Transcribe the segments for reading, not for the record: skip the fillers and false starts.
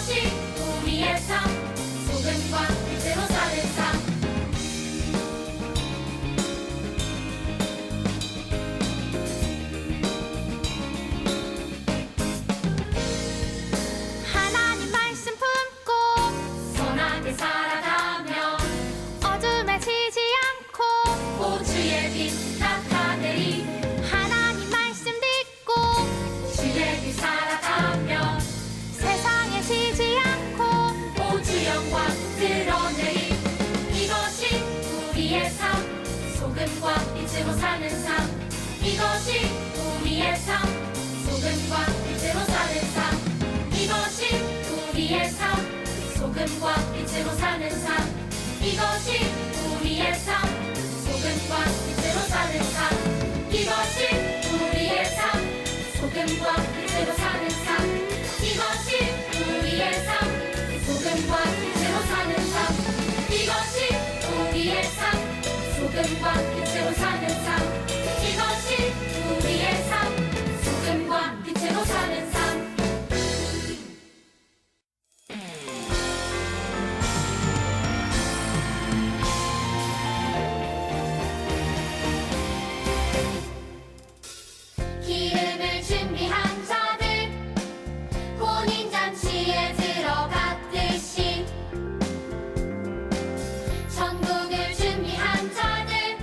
이것이 우리의 삶, 소금과 빛으로 사는 삶. 하나님 말씀 품고 선하게 살아가며 어둠에 지지 않고 보주의 빛 나타내리. 하나님 말씀 듣고 주의 빛 살아가며 세상에 지지 않고 보주 영광 드러내리. 이것이 우리의 삶, 소금과 빛으로 사는 삶. 이것이 우리의 삶, 소금과 빛으로 사는 삶. 이것이 우리의 삶, 소금과 빛으로 사는 삶. 이것이 우리의 삶, 소금과 빛으로 사는 삶. 이것이 우리의 삶, 소금과 빛으로 사는 삶. 이것이 우리의 삶, 소금과 빛으로 사는 삶. 이것이 우리의 삶, 소금과 빛으로 사는 삶. 이것이 우리의 삶, 소금과 빛으로 사는 삶. 기름을 준비한 자들 혼인잔치에 들어갔듯이 천국을 준비한 자들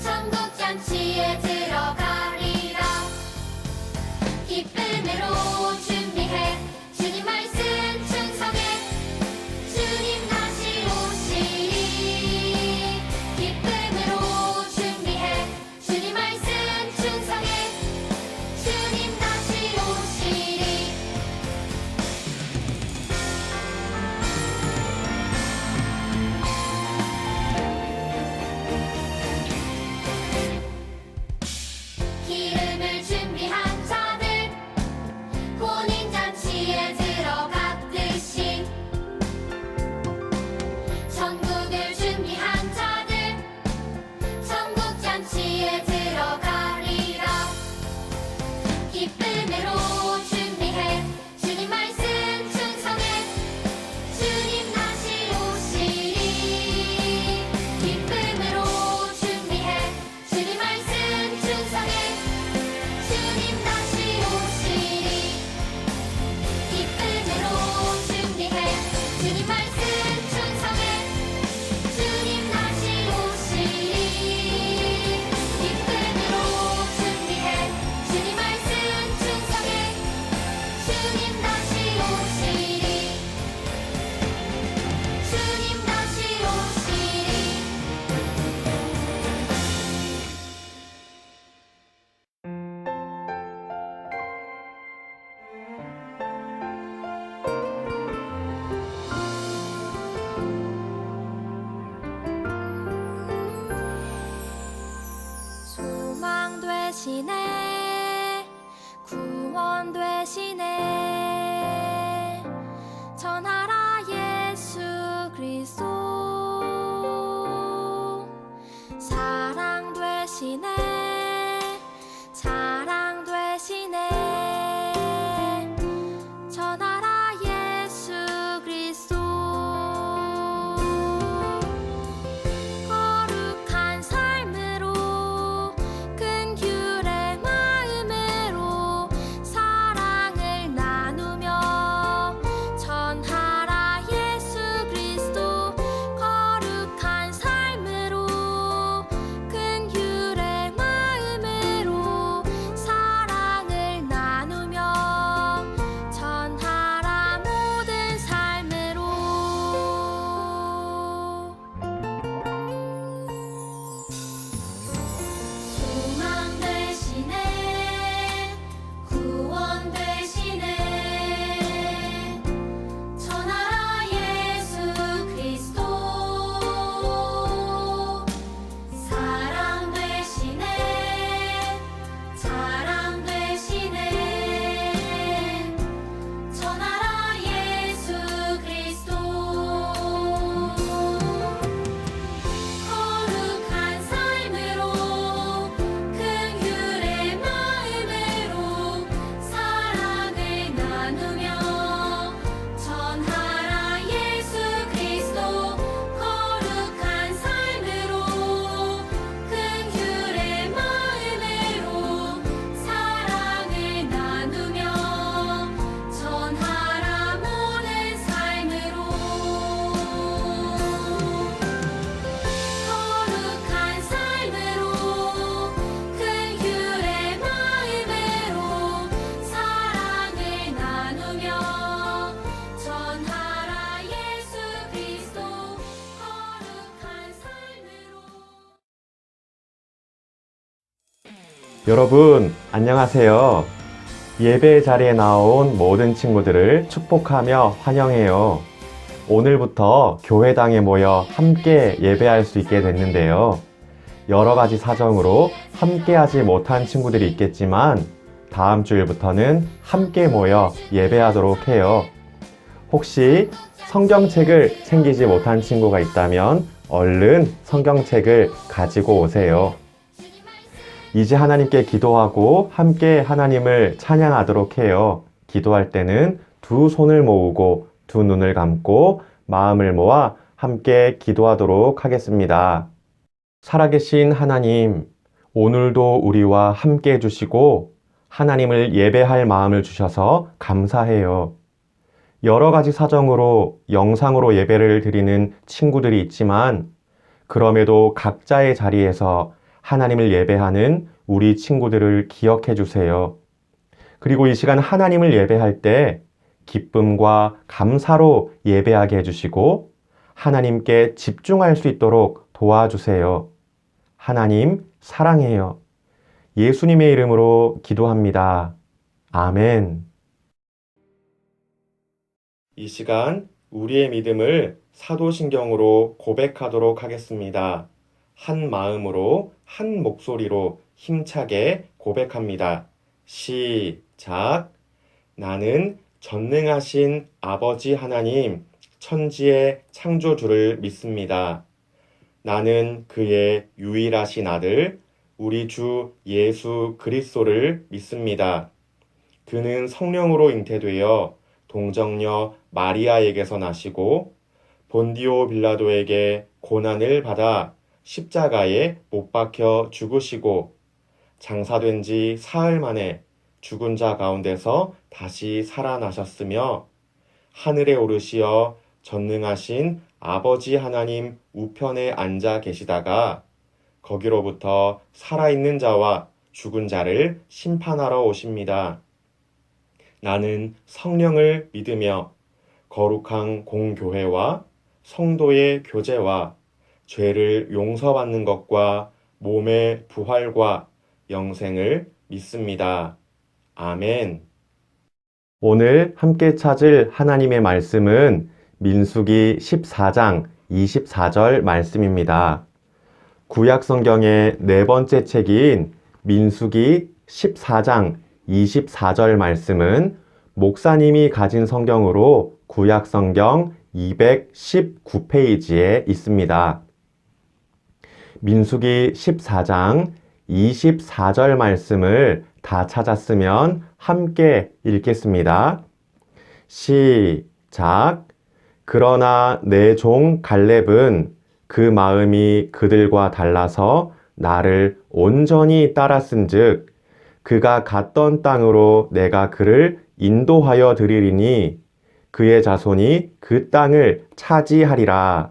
천국잔치에 들어가리라. 기쁨으로 준비해 주님 말씀 충성해 주님 다시 오시리. 기쁨으로 준비해 주님 말씀 충성해 주님 다시 오시리. 기름을 준비한 자들 혼인잔치에 들어갔듯이 천국을 준비한 자들 천국잔치에 들어가리라. 기쁨으로 준비해 주님 말씀 충성해 주님 다시 오시리. 기쁨으로 준비해 주님 말씀 충성해 주님 다시 오시리. 기쁨으로 준비해 주님 말씀 충성해 주님 다시 오시리. 기쁨으로 준비해 주님 말씀 충성해 주님 다시 오시리. 주님 다시 오시리. 소망 되시네 구원 되시네 전하라 예수 그리스도 사랑 되시네 자랑 되시네 전하라 예수 그리스도 거룩한 삶으로 큰 규례 마음으로 사랑을 나누며 전하라 예수 그리스도 거룩한 삶으로 큰 규례 마음으로 여러분, 안녕하세요. 예배 자리에 나온 모든 친구들을 축복하며 환영해요. 오늘부터 교회당에 모여 함께 예배할 수 있게 됐는데요. 여러 가지 사정으로 함께 하지 못한 친구들이 있겠지만 다음 주일부터는 함께 모여 예배하도록 해요. 혹시 성경책을 챙기지 못한 친구가 있다면 얼른 성경책을 가지고 오세요. 이제 하나님께 기도하고 함께 하나님을 찬양하도록 해요. 기도할 때는 두 손을 모으고 두 눈을 감고 마음을 모아 함께 기도하도록 하겠습니다. 살아계신 하나님, 오늘도 우리와 함께 해주시고 하나님을 예배할 마음을 주셔서 감사해요. 여러 가지 사정으로 영상으로 예배를 드리는 친구들이 있지만 그럼에도 각자의 자리에서 하나님을 예배하는 우리 친구들을 기억해 주세요. 그리고 이 시간 하나님을 예배할 때 기쁨과 감사로 예배하게 해주시고 하나님께 집중할 수 있도록 도와주세요. 하나님 사랑해요. 예수님의 이름으로 기도합니다. 아멘. 이 시간 우리의 믿음을 사도신경으로 고백하도록 하겠습니다. 한 마음으로 한 목소리로 힘차게 고백합니다. 시작. 나는 전능하신 아버지 하나님, 천지의 창조주를 믿습니다. 나는 그의 유일하신 아들, 우리 주 예수 그리스도를 믿습니다. 그는 성령으로 잉태되어 동정녀 마리아에게서 나시고 본디오 빌라도에게 고난을 받아 십자가에 못 박혀 죽으시고 장사된 지 사흘 만에 죽은 자 가운데서 다시 살아나셨으며 하늘에 오르시어 전능하신 아버지 하나님 우편에 앉아 계시다가 거기로부터 살아있는 자와 죽은 자를 심판하러 오십니다. 나는 성령을 믿으며 거룩한 공교회와 성도의 교제와 죄를 용서받는 것과 몸의 부활과 영생을 믿습니다. 아멘. 오늘 함께 찾을 하나님의 말씀은 민수기 14장 24절 말씀입니다. 구약 성경의 네 번째 책인 민수기 14장 24절 말씀은 목사님이 가진 성경으로 구약 성경 219페이지에 있습니다. 민수기 14장 24절 말씀을 다 찾았으면 함께 읽겠습니다. 시작. 그러나 내 종 갈렙은 그 마음이 그들과 달라서 나를 온전히 따랐은즉 그가 갔던 땅으로 내가 그를 인도하여 드리리니 그의 자손이 그 땅을 차지하리라.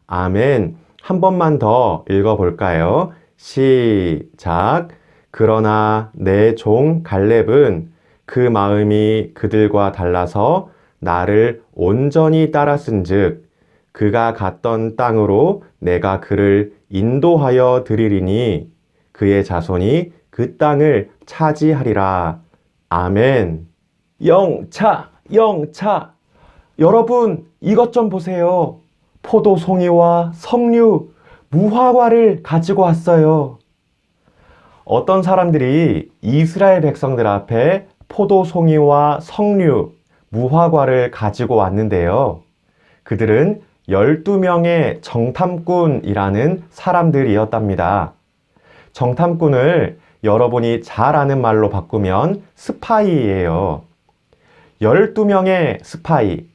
아멘. 한 번만 더 읽어볼까요? 시작. 그러나 내 종 갈렙은 그 마음이 그들과 달라서 나를 온전히 따랐은즉 그가 갔던 땅으로 내가 그를 인도하여 드리리니 그의 자손이 그 땅을 차지하리라. 아멘. 영차, 영차. 여러분, 이것 좀 보세요. 포도송이와 석류, 무화과를 가지고 왔어요. 어떤 사람들이 이스라엘 백성들 앞에 포도송이와 석류, 무화과를 가지고 왔는데요. 그들은 12명의 정탐꾼이라는 사람들이었답니다. 정탐꾼을 여러분이 잘 아는 말로 바꾸면 스파이예요. 12명의 스파이.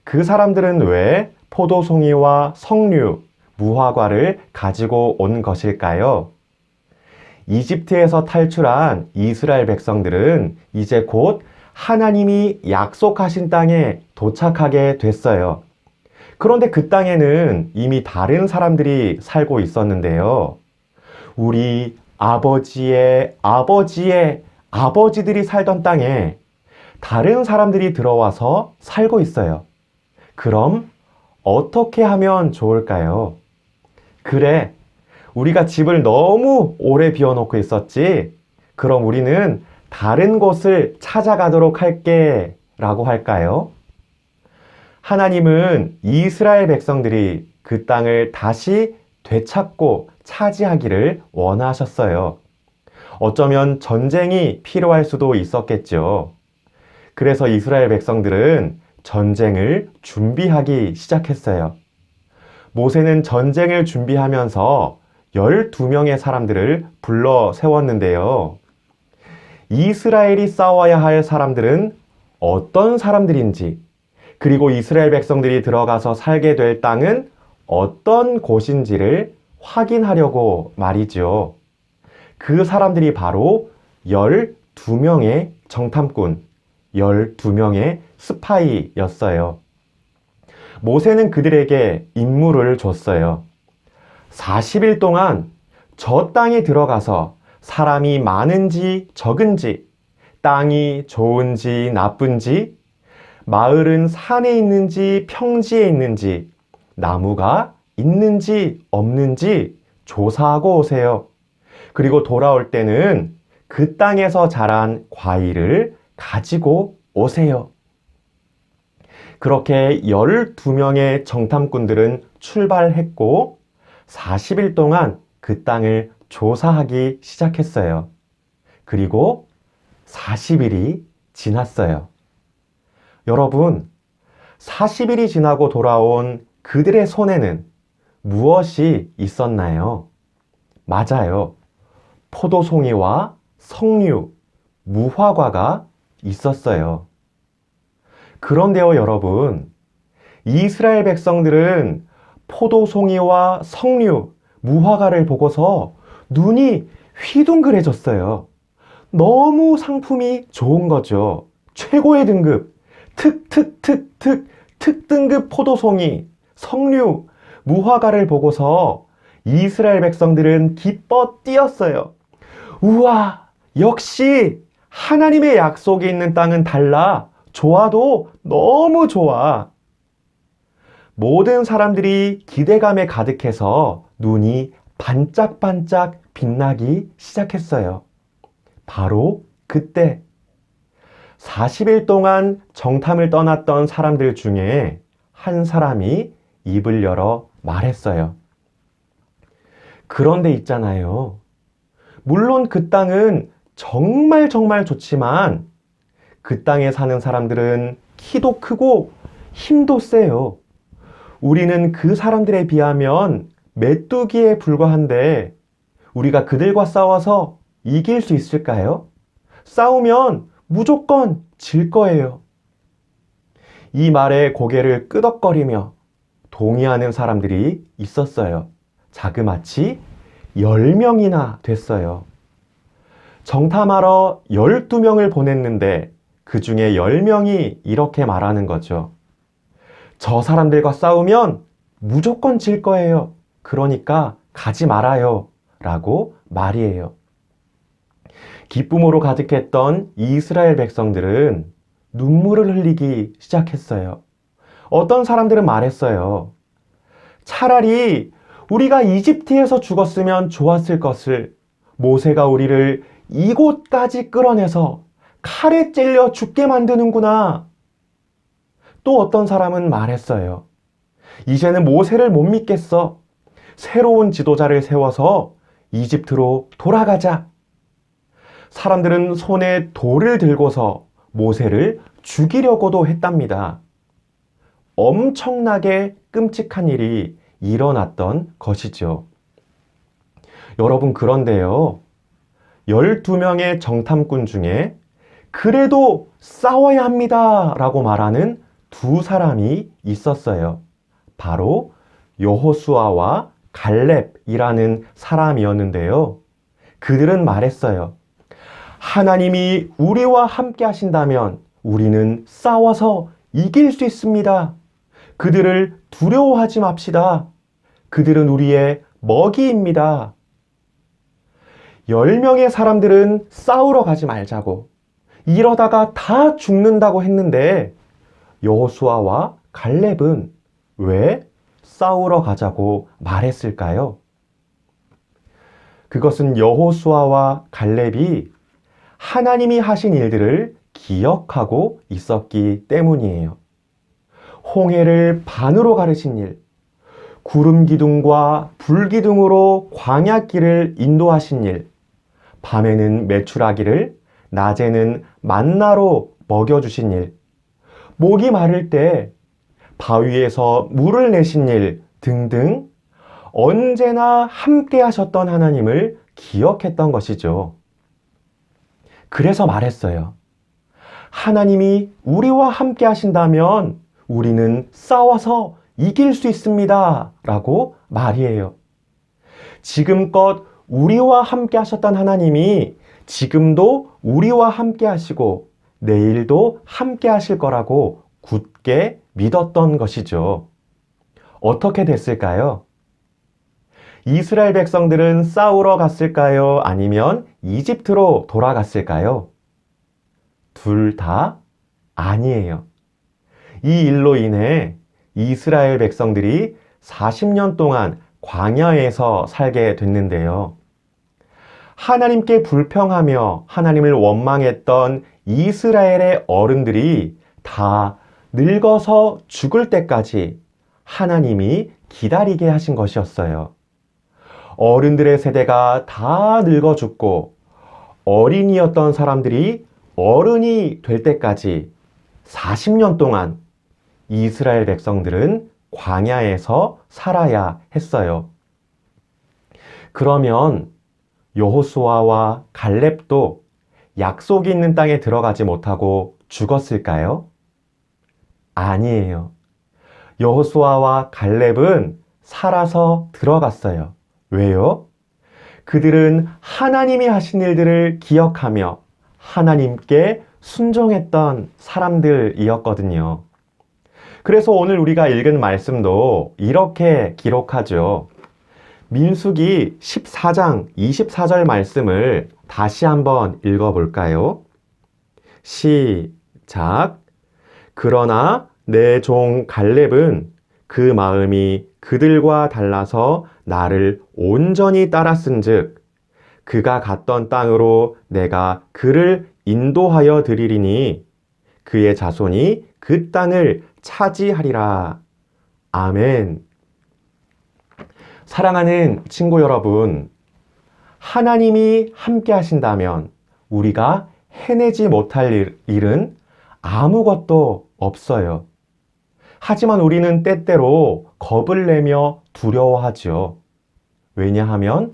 그 사람들은 왜 포도송이와 석류, 무화과를 가지고 온 것일까요? 이집트에서 탈출한 이스라엘 백성들은 이제 곧 하나님이 약속하신 땅에 도착하게 됐어요. 그런데 그 땅에는 이미 다른 사람들이 살고 있었는데요. 우리 아버지의 아버지들이 살던 땅에 다른 사람들이 들어와서 살고 있어요. 그럼 어떻게 하면 좋을까요? 그래, 우리가 집을 너무 오래 비워놓고 있었지. 그럼 우리는 다른 곳을 찾아가도록 할게 라고 할까요? 하나님은 이스라엘 백성들이 그 땅을 다시 되찾고 차지하기를 원하셨어요. 어쩌면 전쟁이 필요할 수도 있었겠죠. 그래서 이스라엘 백성들은 전쟁을 준비하기 시작했어요. 모세는 전쟁을 준비하면서 12명의 사람들을 불러 세웠는데요. 이스라엘이 싸워야 할 사람들은 어떤 사람들인지, 그리고 이스라엘 백성들이 들어가서 살게 될 땅은 어떤 곳인지를 확인하려고 말이죠. 그 사람들이 바로 12명의 정탐꾼, 12명의 스파이였어요. 모세는 그들에게 임무를 줬어요. 40일 동안 저 땅에 들어가서 사람이 많은지 적은지, 땅이 좋은지 나쁜지, 마을은 산에 있는지 평지에 있는지, 나무가 있는지 없는지 조사하고 오세요. 그리고 돌아올 때는 그 땅에서 자란 과일을 가지고 오세요. 그렇게 12명의 정탐꾼들은 출발했고 40일 동안 그 땅을 조사하기 시작했어요. 그리고 40일이 지났어요. 여러분, 40일이 지나고 돌아온 그들의 손에는 무엇이 있었나요? 맞아요. 포도송이와 석류, 무화과가 있었어요. 그런데요, 여러분, 이스라엘 백성들은 포도송이와 석류, 무화과를 보고서 눈이 휘둥그레졌어요. 너무 상품이 좋은 거죠. 최고의 등급, 특등급 포도송이, 석류, 무화과를 보고서 이스라엘 백성들은 기뻐 뛰었어요. 우와, 역시 하나님의 약속이 있는 땅은 달라. 좋아도 너무 좋아. 모든 사람들이 기대감에 가득해서 눈이 반짝반짝 빛나기 시작했어요. 바로 그때 40일 동안 정탐을 떠났던 사람들 중에 한 사람이 입을 열어 말했어요. 그런데 있잖아요. 물론 그 땅은 정말 좋지만 그 땅에 사는 사람들은 키도 크고 힘도 세요. 우리는 그 사람들에 비하면 메뚜기에 불과한데 우리가 그들과 싸워서 이길 수 있을까요? 싸우면 무조건 질 거예요. 이 말에 고개를 끄덕거리며 동의하는 사람들이 있었어요. 자그마치 10명이나 됐어요. 정탐하러 12명을 보냈는데 그 중에 10명이 이렇게 말하는 거죠. 저 사람들과 싸우면 무조건 질 거예요. 그러니까 가지 말아요. 라고 말이에요. 기쁨으로 가득했던 이스라엘 백성들은 눈물을 흘리기 시작했어요. 어떤 사람들은 말했어요. 차라리 우리가 이집트에서 죽었으면 좋았을 것을 모세가 우리를 이곳까지 끌어내서 칼에 찔려 죽게 만드는구나. 또 어떤 사람은 말했어요. 이제는 모세를 못 믿겠어. 새로운 지도자를 세워서 이집트로 돌아가자. 사람들은 손에 돌을 들고서 모세를 죽이려고도 했답니다. 엄청나게 끔찍한 일이 일어났던 것이죠. 여러분, 그런데요. 12명의 정탐꾼 중에 그래도 싸워야 합니다 라고 말하는 두 사람이 있었어요. 바로 여호수아와 갈렙이라는 사람이었는데요. 그들은 말했어요. 하나님이 우리와 함께 하신다면 우리는 싸워서 이길 수 있습니다. 그들을 두려워하지 맙시다. 그들은 우리의 먹이입니다. 10명의 사람들은 싸우러 가지 말자고, 이러다가 다 죽는다고 했는데 여호수아와 갈렙은 왜 싸우러 가자고 말했을까요? 그것은 여호수아와 갈렙이 하나님이 하신 일들을 기억하고 있었기 때문이에요. 홍해를 반으로 가르신 일, 구름 기둥과 불 기둥으로 광야길을 인도하신 일, 밤에는 메추라기를, 낮에는 만나로 먹여주신 일, 목이 마를 때 바위에서 물을 내신 일 등등 언제나 함께 하셨던 하나님을 기억했던 것이죠. 그래서 말했어요. 하나님이 우리와 함께 하신다면 우리는 싸워서 이길 수 있습니다. 라고 말이에요. 지금껏 우리와 함께 하셨던 하나님이 지금도 우리와 함께 하시고 내일도 함께 하실 거라고 굳게 믿었던 것이죠. 어떻게 됐을까요? 이스라엘 백성들은 싸우러 갔을까요? 아니면 이집트로 돌아갔을까요? 둘 다 아니에요. 이 일로 인해 이스라엘 백성들이 40년 동안 광야에서 살게 됐는데요. 하나님께 불평하며 하나님을 원망했던 이스라엘의 어른들이 다 늙어서 죽을 때까지 하나님이 기다리게 하신 것이었어요. 어른들의 세대가 다 늙어 죽고 어린이였던 사람들이 어른이 될 때까지 40년 동안 이스라엘 백성들은 광야에서 살아야 했어요. 그러면 여호수아와 갈렙도 약속이 있는 땅에 들어가지 못하고 죽었을까요? 아니에요. 여호수아와 갈렙은 살아서 들어갔어요. 왜요? 그들은 하나님이 하신 일들을 기억하며 하나님께 순종했던 사람들이었거든요. 그래서 오늘 우리가 읽은 말씀도 이렇게 기록하죠. 민수기 14장 24절 말씀을 다시 한번 읽어볼까요? 시작. 그러나 내 종 갈렙은 그 마음이 그들과 달라서 나를 온전히 따랐은즉 그가 갔던 땅으로 내가 그를 인도하여 드리리니 그의 자손이 그 땅을 차지하리라. 아멘. 사랑하는 친구 여러분, 하나님이 함께 하신다면 우리가 해내지 못할 일은 아무것도 없어요. 하지만 우리는 때때로 겁을 내며 두려워하죠. 왜냐하면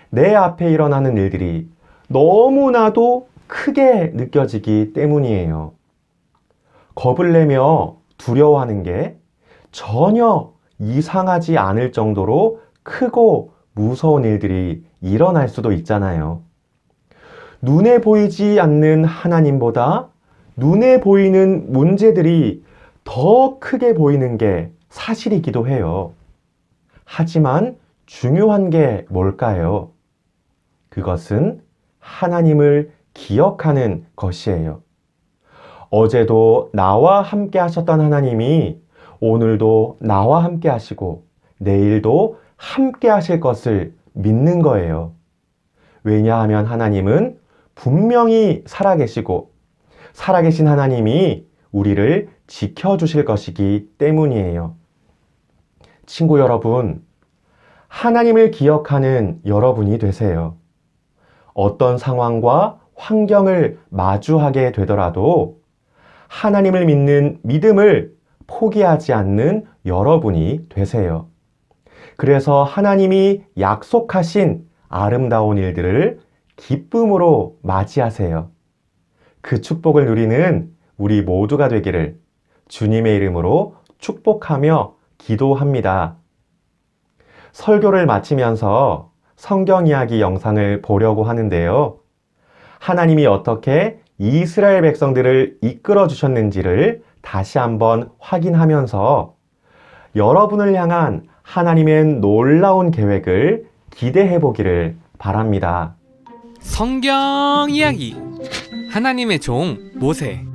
내 앞에 일어나는 일들이 너무나도 크게 느껴지기 때문이에요. 겁을 내며 두려워하는 게 전혀 이상하지 않을 정도로 크고 무서운 일들이 일어날 수도 있잖아요. 눈에 보이지 않는 하나님보다 눈에 보이는 문제들이 더 크게 보이는 게 사실이기도 해요. 하지만 중요한 게 뭘까요? 그것은 하나님을 기억하는 것이에요. 어제도 나와 함께 하셨던 하나님이 오늘도 나와 함께 하시고 내일도 함께 하실 것을 믿는 거예요. 왜냐하면 하나님은 분명히 살아계시고 살아계신 하나님이 우리를 지켜주실 것이기 때문이에요. 친구 여러분, 하나님을 기억하는 여러분이 되세요. 어떤 상황과 환경을 마주하게 되더라도 하나님을 믿는 믿음을 포기하지 않는 여러분이 되세요. 그래서 하나님이 약속하신 아름다운 일들을 기쁨으로 맞이하세요. 그 축복을 누리는 우리 모두가 되기를 주님의 이름으로 축복하며 기도합니다. 설교를 마치면서 성경 이야기 영상을 보려고 하는데요. 하나님이 어떻게 이스라엘 백성들을 이끌어 주셨는지를 다시 한번 확인하면서 여러분을 향한 하나님의 놀라운 계획을 기대해 보기를 바랍니다. 성경 이야기 하나님의 종 모세.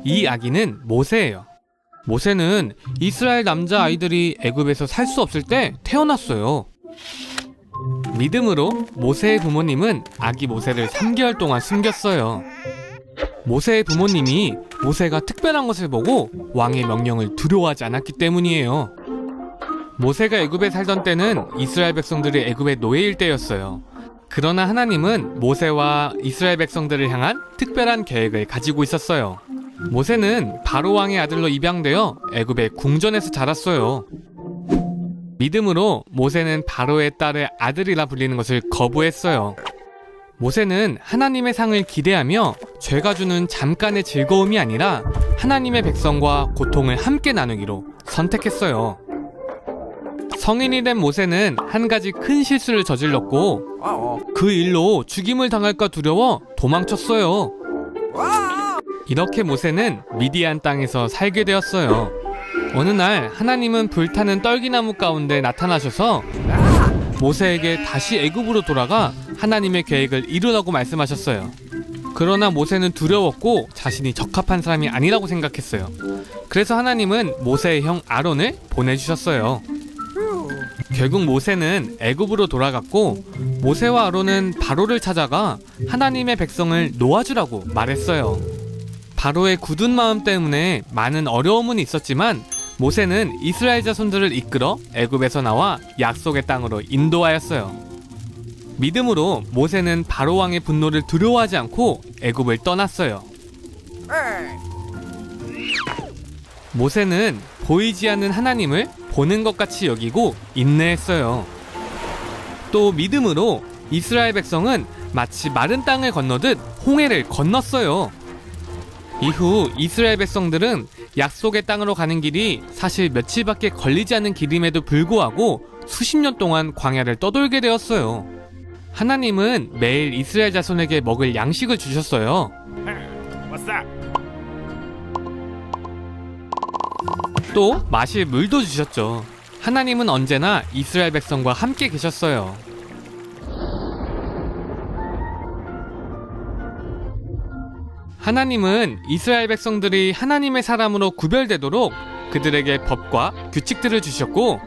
이 아기는 모세예요. 모세는 이스라엘 남자 아이들이 애굽에서 살 수 없을 때 태어났어요. 믿음으로 모세의 부모님은 아기 모세를 3개월 동안 숨겼어요. 모세의 부모님이 모세가 특별한 것을 보고 왕의 명령을 두려워하지 않았기 때문이에요. 모세가 애굽에 살던 때는 이스라엘 백성들이 애굽의 노예일 때였어요. 그러나 하나님은 모세와 이스라엘 백성들을 향한 특별한 계획을 가지고 있었어요. 모세는 바로 왕의 아들로 입양되어 애굽의 궁전에서 자랐어요. 믿음으로 모세는 바로의 딸의 아들이라 불리는 것을 거부했어요. 모세는 하나님의 상을 기대하며 죄가 주는 잠깐의 즐거움이 아니라 하나님의 백성과 고통을 함께 나누기로 선택했어요. 성인이 된 모세는 한 가지 큰 실수를 저질렀고 그 일로 죽임을 당할까 두려워 도망쳤어요. 이렇게 모세는 미디안 땅에서 살게 되었어요. 어느 날 하나님은 불타는 떨기나무 가운데 나타나셔서 모세에게 다시 애굽으로 돌아가 하나님의 계획을 이루라고 말씀하셨어요. 그러나 모세는 두려웠고 자신이 적합한 사람이 아니라고 생각했어요. 그래서 하나님은 모세의 형 아론을 보내주셨어요. 결국 모세는 애굽으로 돌아갔고 모세와 아론은 바로를 찾아가 하나님의 백성을 놓아주라고 말했어요. 바로의 굳은 마음 때문에 많은 어려움은 있었지만 모세는 이스라엘 자손들을 이끌어 애굽에서 나와 약속의 땅으로 인도하였어요. 믿음으로 모세는 바로 왕의 분노를 두려워하지 않고 애굽을 떠났어요. 모세는 보이지 않는 하나님을 보는 것 같이 여기고 인내했어요. 또 믿음으로 이스라엘 백성은 마치 마른 땅을 건너듯 홍해를 건넜어요. 이후 이스라엘 백성들은 약속의 땅으로 가는 길이 사실 며칠밖에 걸리지 않은 길임에도 불구하고 수십 년 동안 광야를 떠돌게 되었어요. 하나님은 매일 이스라엘 자손에게 먹을 양식을 주셨어요. 또 마실 물도 주셨죠. 하나님은 언제나 이스라엘 백성과 함께 계셨어요. 하나님은 이스라엘 백성들이 하나님의 사람으로 구별되도록 그들에게 법과 규칙들을 주셨고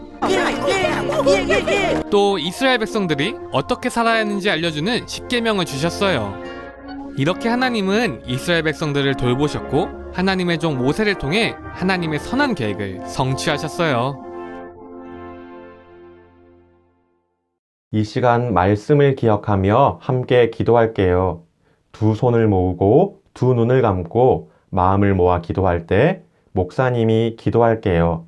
또 이스라엘 백성들이 어떻게 살아야 하는지 알려주는 십계명을 주셨어요. 이렇게 하나님은 이스라엘 백성들을 돌보셨고 하나님의 종 모세를 통해 하나님의 선한 계획을 성취하셨어요. 이 시간 말씀을 기억하며 함께 기도할게요. 두 손을 모으고 두 눈을 감고 마음을 모아 기도할 때 목사님이 기도할게요.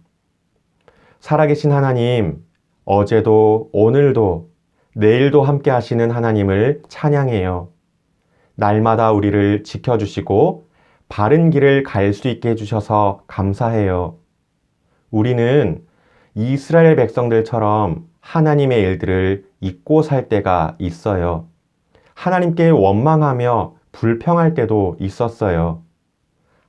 살아계신 하나님, 어제도 오늘도 내일도 함께 하시는 하나님을 찬양해요. 날마다 우리를 지켜주시고 바른 길을 갈 수 있게 해주셔서 감사해요. 우리는 이스라엘 백성들처럼 하나님의 일들을 잊고 살 때가 있어요. 하나님께 원망하며 불평할 때도 있었어요.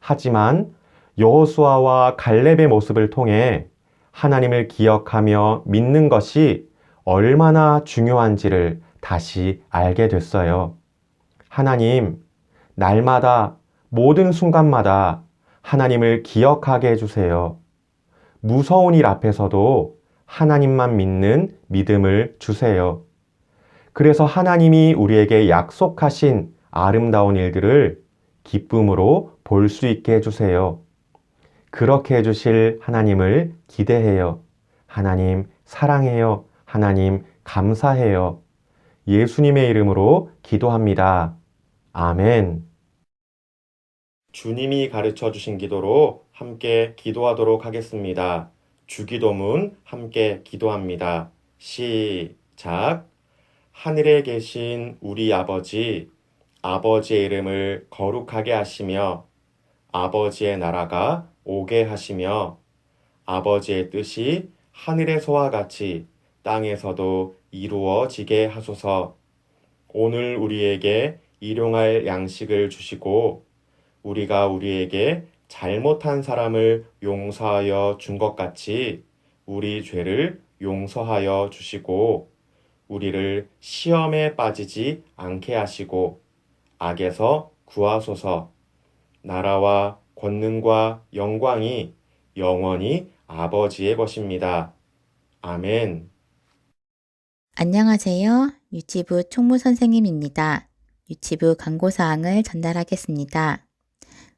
하지만 여호수아와 갈렙의 모습을 통해 하나님을 기억하며 믿는 것이 얼마나 중요한지를 다시 알게 됐어요. 하나님, 날마다 모든 순간마다 하나님을 기억하게 해주세요. 무서운 일 앞에서도 하나님만 믿는 믿음을 주세요. 그래서 하나님이 우리에게 약속하신 아름다운 일들을 기쁨으로 볼 수 있게 해주세요. 그렇게 해주실 하나님을 기대해요. 하나님 사랑해요. 하나님 감사해요. 예수님의 이름으로 기도합니다. 아멘. 주님이 가르쳐 주신 기도로 함께 기도하도록 하겠습니다. 주기도문 함께 기도합니다. 시작. 하늘에 계신 우리 아버지, 아버지의 이름을 거룩하게 하시며 아버지의 나라가 오게 하시며 아버지의 뜻이 하늘에서와 같이 땅에서도 이루어지게 하소서. 오늘 우리에게 일용할 양식을 주시고 우리가 우리에게 잘못한 사람을 용서하여 준 것 같이 우리 죄를 용서하여 주시고 우리를 시험에 빠지지 않게 하시고 악에서 구하소서. 나라와 권능과 영광이 영원히 아버지의 것입니다. 아멘. 안녕하세요. 유치부 총무 선생님입니다. 유치부 광고사항을 전달하겠습니다.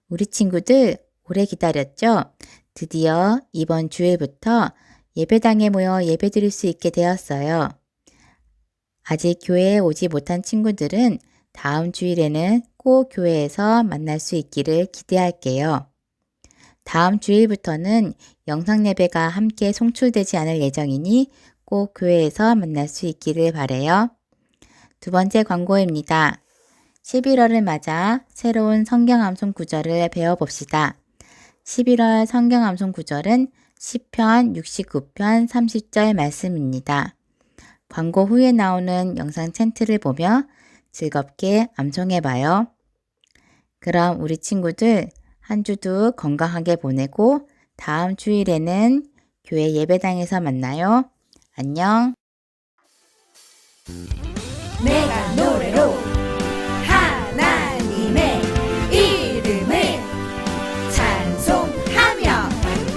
우리 친구들 오래 기다렸죠? 드디어 이번 주일부터 예배당에 모여 예배드릴 수 있게 되었어요. 아직 교회에 오지 못한 친구들은 다음 주일에는 꼭 교회에서 만날 수 있기를 기대할게요. 다음 주일부터는 영상 예배가 함께 송출되지 않을 예정이니 꼭 교회에서 만날 수 있기를 바라요. 두 번째 광고입니다. 11월을 맞아 새로운 성경 암송 구절을 배워봅시다. 11월 성경 암송 구절은 시편 69편 30절 말씀입니다. 광고 후에 나오는 영상 챈트를 보며 즐겁게 암송해봐요. 그럼 우리 친구들 한 주도 건강하게 보내고 다음 주일에는 교회 예배당에서 만나요. 안녕. 내가 노래로 하나님의 이름을 찬송하며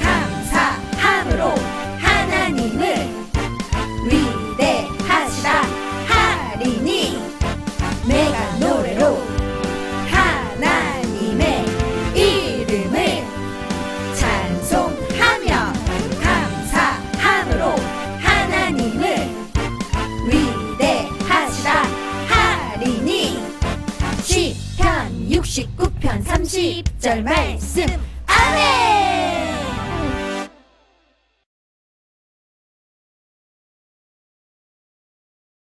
감사함으로 하나님을 위대하시다 하리니 내가 노래로 하나님의 이름을 찬송하며 감사함으로 하나님을 위대하시다 하리니 시편 69편 30절 말씀 아멘.